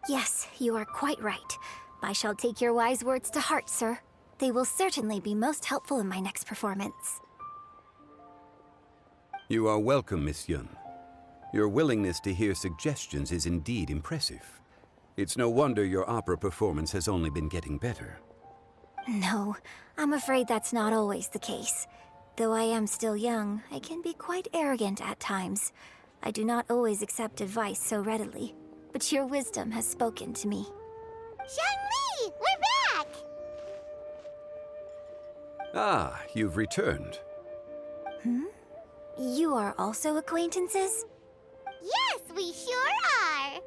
Yes, you are quite right. I shall take your wise words to heart, sir. They will certainly be most helpful in my next performance. You are welcome, Miss Yun. Your willingness to hear suggestions is indeed impressive. It's no wonder your opera performance has only been getting better. No, I'm afraid that's not always the case. Though I am still young, I can be quite arrogant at times. I do not always accept advice so readily, but your wisdom has spoken to me. Zhongli, we're back! Ah, you've returned. You are also acquaintances? Yes, we sure are!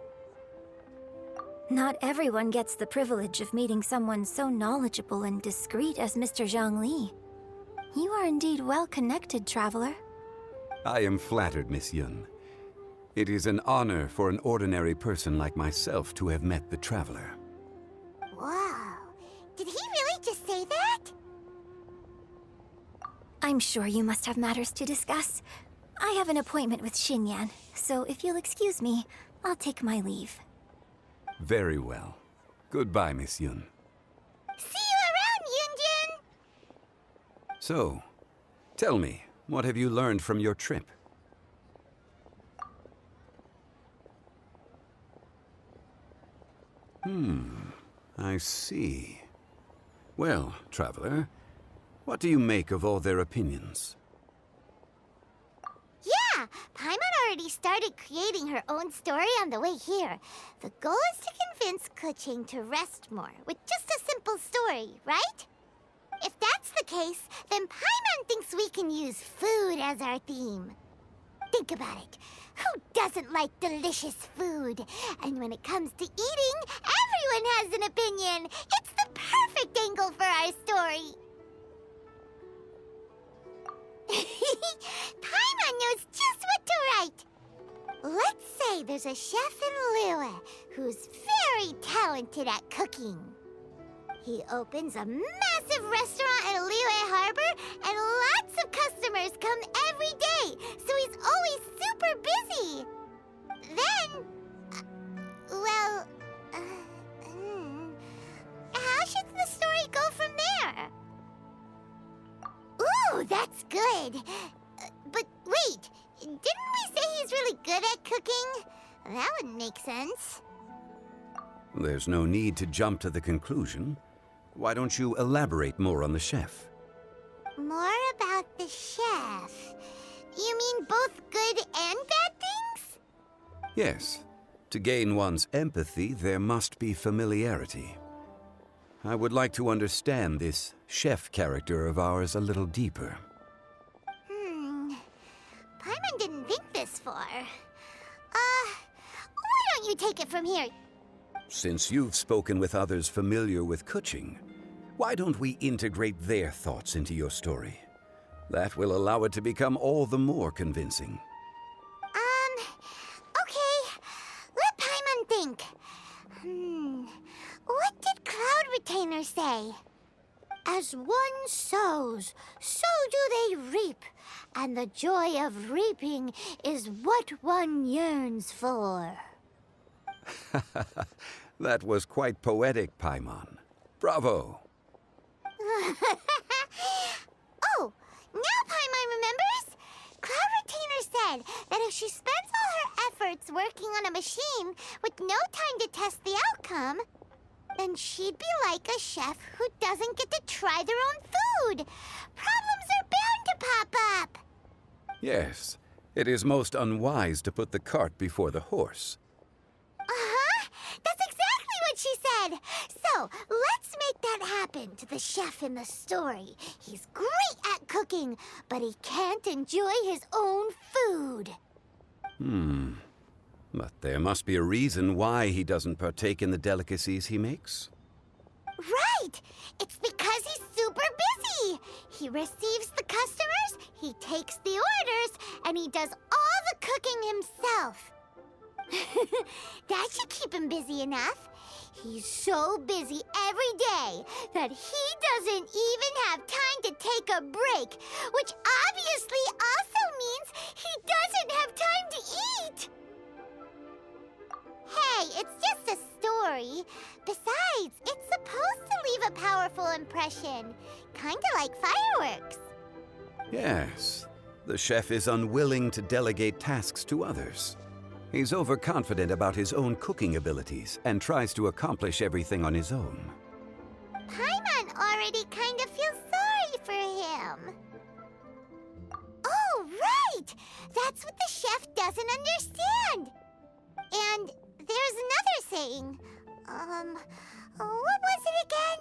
Not everyone gets the privilege of meeting someone so knowledgeable and discreet as Mr. Zhongli. You are indeed well-connected, traveler. I am flattered, Miss Yun. It is an honor for an ordinary person like myself to have met the traveler. Whoa, did he really just say that? I'm sure you must have matters to discuss. I have an appointment with Xinyan, so if you'll excuse me, I'll take my leave. Very well. Goodbye, Miss Yun. See you around, Yunjin! So, tell me, what have you learned from your trip? I see. Well, traveler, what do you make of all their opinions? Yeah, Paimon already started creating her own story on the way here. The goal is to convince Keginq to rest more with just a simple story, right? If that's the case, then Paimon thinks we can use food as our theme. Think about it. Who doesn't like delicious food? And when it comes to eating, everyone has an opinion. It's the perfect angle for our story. Paimon knows just what to write. Let's say there's a chef in Liyue who's very talented at cooking. He opens a massive restaurant at Liyue Harbor, and lots of customers come every day, so he's always super busy. Then, how should the story go from there? Ooh, that's good. But wait, didn't we say he's really good at cooking? That wouldn't make sense. There's no need to jump to the conclusion. Why don't you elaborate more on the chef? More about the chef. You mean both good and bad things? Yes. To gain one's empathy, there must be familiarity. I would like to understand this chef character of ours a little deeper. Paimon didn't think this far. Why don't you take it from here? Since you've spoken with others familiar with Keginq, why don't we integrate their thoughts into your story? That will allow it to become all the more convincing. Okay. Let Paimon think. What did Cloud Retainer say? As one sows, so do they reap. And the joy of reaping is what one yearns for. That was quite poetic, Paimon. Bravo! Oh, now Paimon remembers? Cloud Retainer said that if she spends all her efforts working on a machine with no time to test the outcome, then she'd be like a chef who doesn't get to try their own food. Problems are bound to pop up. Yes, it is most unwise to put the cart before the horse. That's exactly what she said. So, let's make that happen to the chef in the story. He's great at cooking, but he can't enjoy his own food. But there must be a reason why he doesn't partake in the delicacies he makes. Right! It's because he's super busy. He receives the customers, he takes the orders, and he does all the cooking himself. That should keep him busy enough. He's so busy every day that he doesn't even have time to take a break, which obviously also means he doesn't have time to eat. Hey, it's just a story. story. Besides, it's supposed to leave a powerful impression. Kinda like fireworks. Yes, the chef is unwilling to delegate tasks to others. He's overconfident about his own cooking abilities and tries to accomplish everything on his own. Paimon already kind of feels sorry for him. Oh, right! That's what the chef doesn't understand. And there's another saying. What was it again?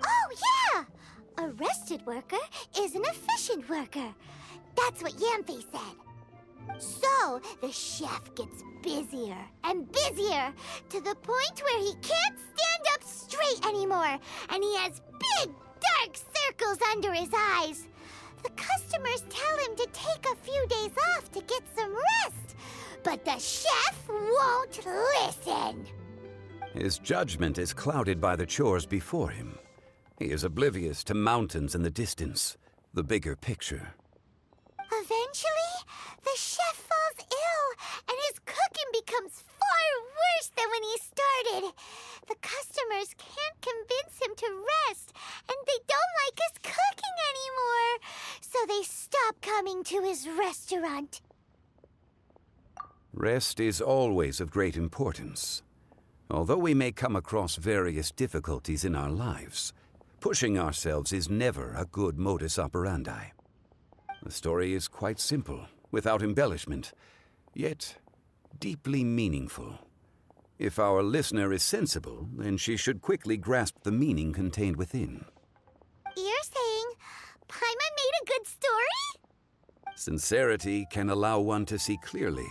Oh, yeah! A rested worker is an efficient worker. That's what Yanfei said. So, the chef gets busier and busier to the point where he can't stand up straight anymore, and he has big, dark circles under his eyes. The customers tell him to take a few days off to get some rest, but the chef won't listen. His judgment is clouded by the chores before him. He is oblivious to mountains in the distance, the bigger picture. Eventually, the chef falls ill, and his cooking becomes far worse than when he started. The customers can't convince him to rest, and they don't like his cooking anymore, so they stop coming to his restaurant. Rest is always of great importance. Although we may come across various difficulties in our lives, pushing ourselves is never a good modus operandi. The story is quite simple, without embellishment, yet deeply meaningful. If our listener is sensible, then she should quickly grasp the meaning contained within. You're saying Paimon made a good story? Sincerity can allow one to see clearly,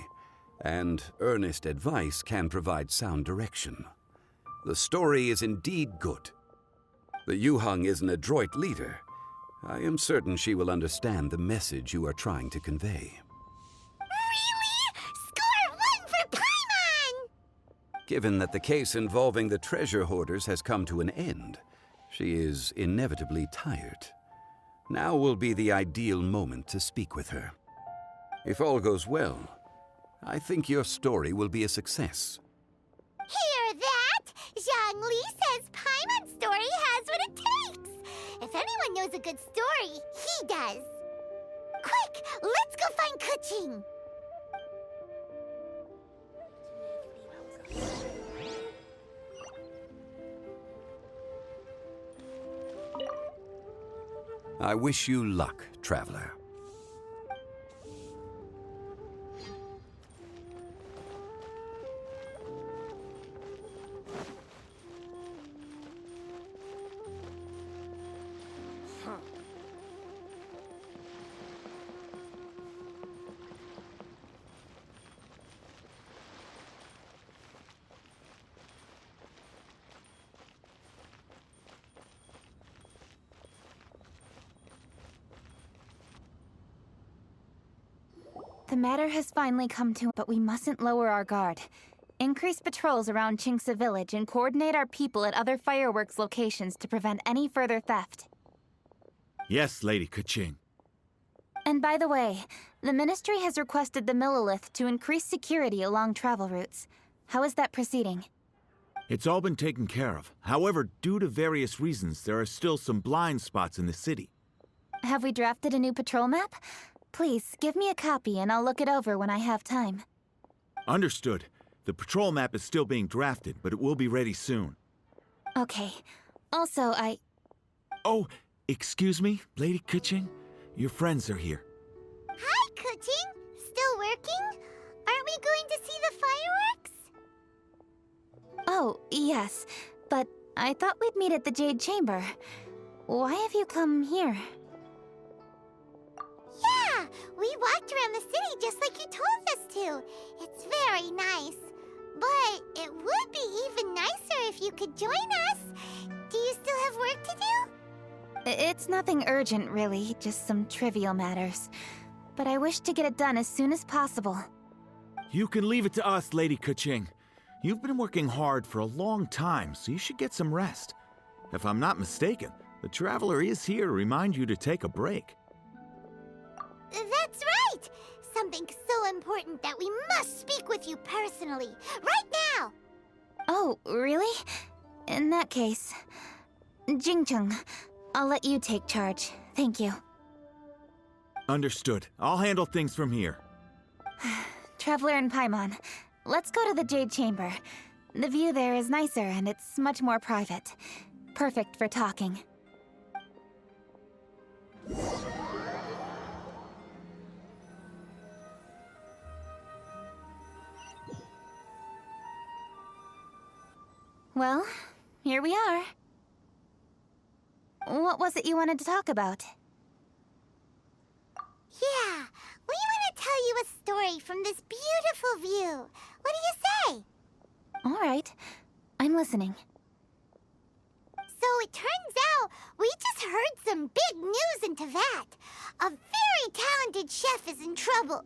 and earnest advice can provide sound direction. The story is indeed good. The Yuheng is an adroit leader. I am certain she will understand the message you are trying to convey. Really? Score 1 for Paimon! Given that the case involving the treasure hoarders has come to an end, she is inevitably tired. Now will be the ideal moment to speak with her. If all goes well, I think your story will be a success. Hear that? Zhang Li says Paimon's story has what it takes. If anyone knows a good story, he does. Quick, let's go find Keginq. I wish you luck, traveler. The matter has finally come to, but we mustn't lower our guard. Increase patrols around Qingce village and coordinate our people at other fireworks locations to prevent any further theft. Yes, Lady Keginq. And by the way, the Ministry has requested the Millilith to increase security along travel routes. How is that proceeding? It's all been taken care of. However, due to various reasons, there are still some blind spots in the city. Have we drafted a new patrol map? Please, give me a copy and I'll look it over when I have time. Understood. The patrol map is still being drafted, but it will be ready soon. Okay. Also, Oh, excuse me, Lady Keginq? Your friends are here. Hi, Keginq. Still working? Aren't we going to see the fireworks? Oh, yes. But I thought we'd meet at the Jade Chamber. Why have you come here? Yeah, we walked around the city just like you told us to. It's very nice. But it would be even nicer if you could join us. Do you still have work to do? It's nothing urgent, really. Just some trivial matters. But I wish to get it done as soon as possible. You can leave it to us, Lady Keginq. You've been working hard for a long time, so you should get some rest. If I'm not mistaken, the Traveler is here to remind you to take a break. That's right! Something so important that we must speak with you personally, right now! Oh, really? In that case... Keginq, I'll let you take charge. Thank you. Understood. I'll handle things from here. Traveler and Paimon, let's go to the Jade Chamber. The view there is nicer and it's much more private. Perfect for talking. Well, here we are. What was it you wanted to talk about? Yeah, we want to tell you a story from this beautiful view. What do you say? All right, I'm listening. So it turns out we just heard some big news in Teyvat. A very talented chef is in trouble.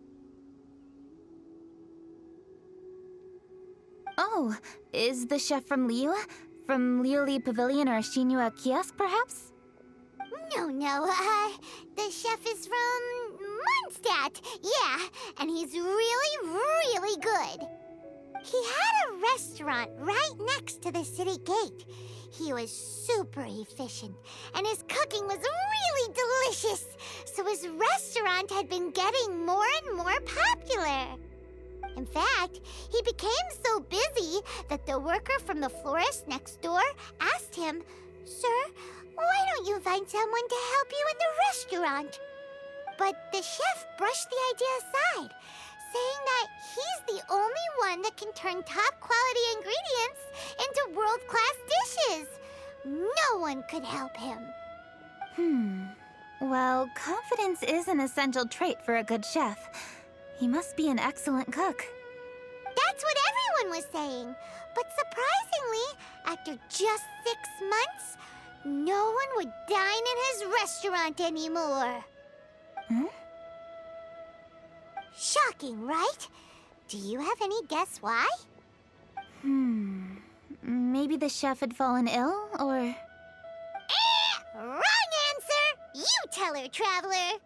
Oh, is the chef from Liyue? From Liyue Pavilion or Shinua Kiosk, perhaps? No, the chef is from Mondstadt. Yeah, and he's really, really good. He had a restaurant right next to the city gate. He was super efficient, and his cooking was really delicious. So his restaurant had been getting more and more popular. In fact, he became so busy that the worker from the florist next door asked him, "Sir, why don't you find someone to help you in the restaurant?" But the chef brushed the idea aside, saying that he's the only one that can turn top-quality ingredients into world-class dishes. No one could help him. Well, confidence is an essential trait for a good chef. He must be an excellent cook. That's what everyone was saying. But surprisingly, after just 6 months, no one would dine in his restaurant anymore. Shocking, right? Do you have any guess why? Maybe the chef had fallen ill, or... Wrong answer! You tell her, Traveler!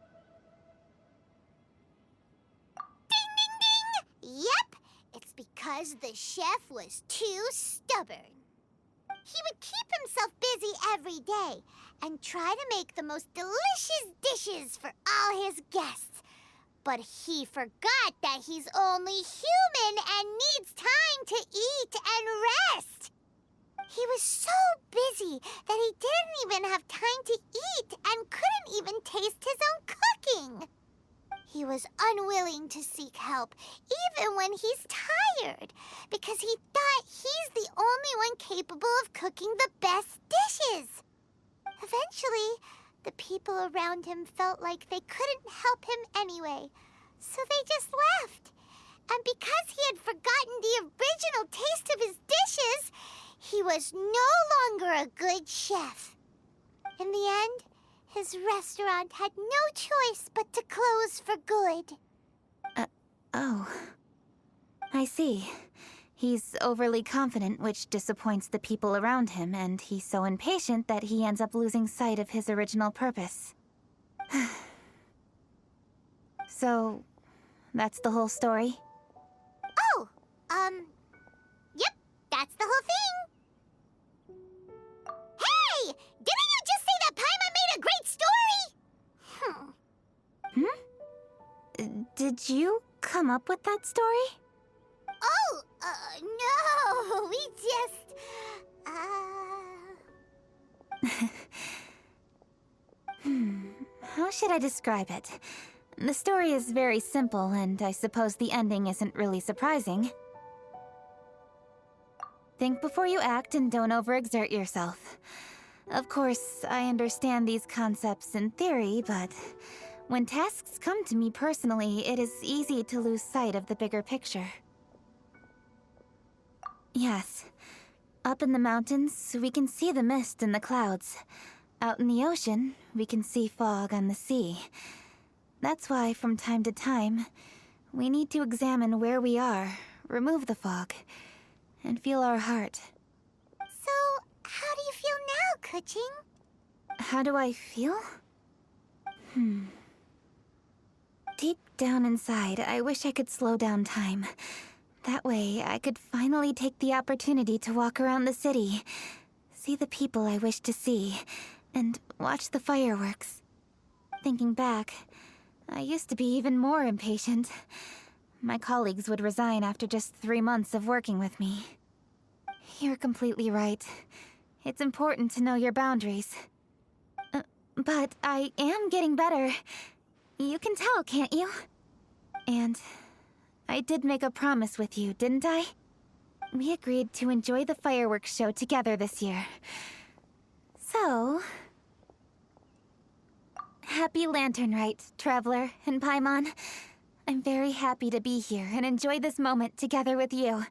Ding, ding, ding! Yep, it's because the chef was too stubborn. He would keep himself busy every day and try to make the most delicious dishes for all his guests. But he forgot that he's only human and needs time to eat and rest. He was so busy that he didn't even have time to eat and couldn't even taste his own cooking. He was unwilling to seek help, even when he's tired, because he thought he's the only one capable of cooking the best dishes. Eventually, the people around him felt like they couldn't help him anyway, so they just left. And because he had forgotten the original taste of his dishes, he was no longer a good chef. In the end, his restaurant had no choice but to close for good. Oh. I see. He's overly confident, which disappoints the people around him, and he's so impatient that he ends up losing sight of his original purpose. So, that's the whole story? Oh, yep, that's the whole thing. Hey! Didn't you just say that Paimon made a great story? Did you come up with that story? Oh, no, we just, How should I describe it? The story is very simple, and I suppose the ending isn't really surprising. Think before you act and don't overexert yourself. Of course, I understand these concepts in theory, but when tasks come to me personally, it is easy to lose sight of the bigger picture. Yes. Up in the mountains, we can see the mist in the clouds. Out in the ocean, we can see fog on the sea. That's why, from time to time, we need to examine where we are, remove the fog, and feel our heart. So, how do you feel now, Keginq? How do I feel? Deep down inside, I wish I could slow down time. That way, I could finally take the opportunity to walk around the city, see the people I wish to see, and watch the fireworks. Thinking back, I used to be even more impatient. My colleagues would resign after just 3 months of working with me. You're completely right. It's important to know your boundaries. But I am getting better. You can tell, can't you? And I did make a promise with you, didn't I? We agreed to enjoy the fireworks show together this year. So... Happy Lantern Rite, Traveler and Paimon. I'm very happy to be here and enjoy this moment together with you.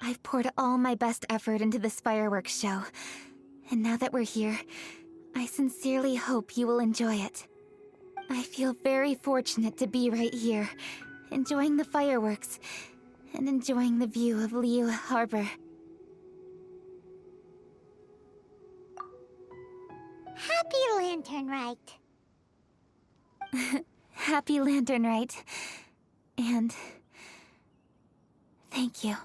I've poured all my best effort into this fireworks show. And now that we're here, I sincerely hope you will enjoy it. I feel very fortunate to be right here, enjoying the fireworks, and enjoying the view of Liyue Harbor. Happy Lantern Rite. Happy Lantern Rite. And... thank you.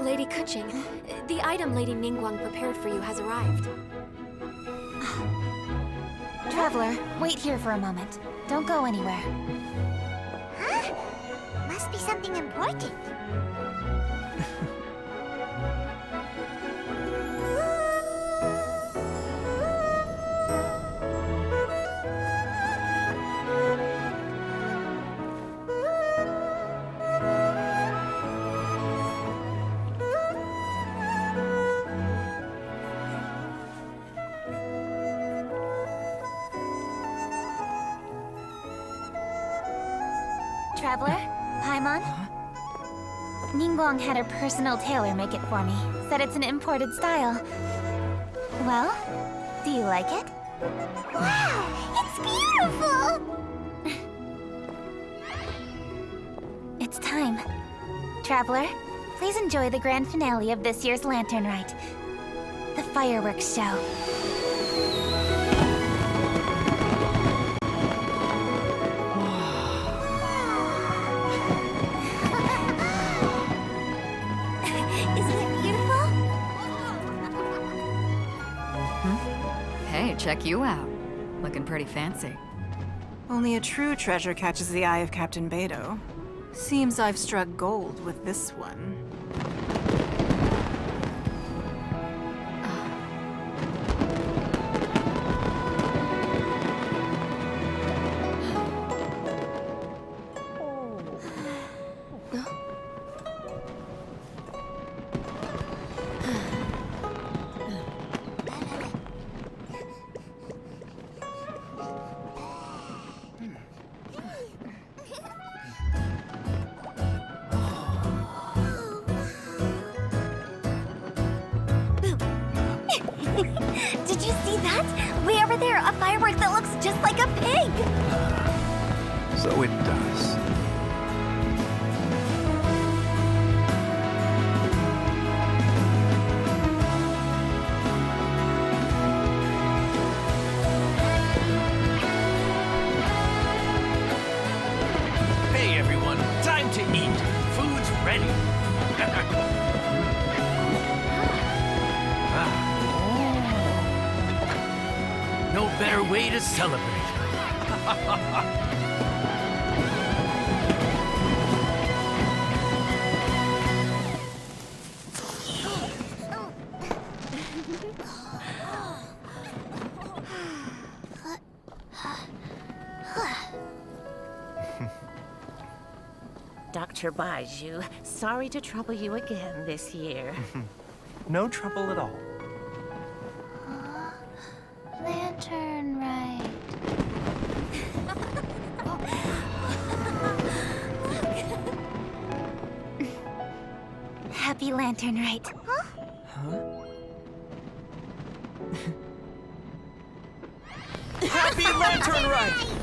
Lady Keginq, the item Lady Ningguang prepared for you has arrived. Traveler, wait here for a moment. Don't go anywhere. Huh? Must be something important. Traveler? Paimon? Ningguang had her personal tailor make it for me. Said it's an imported style. Well, do you like it? Wow! It's beautiful! It's time. Traveler, please enjoy the grand finale of this year's Lantern Rite. The fireworks show. Hey, check you out. Looking pretty fancy. Only a true treasure catches the eye of Captain Beidou. Seems I've struck gold with this one. Did you see that? Way over there, a firework that looks just like a pig! So it does. Hey everyone, time to eat. Food's ready. No better way to celebrate. Dr. Baiju, sorry to trouble you again this year. No trouble at all. Lantern right. Happy lantern right. Happy Lantern Rite!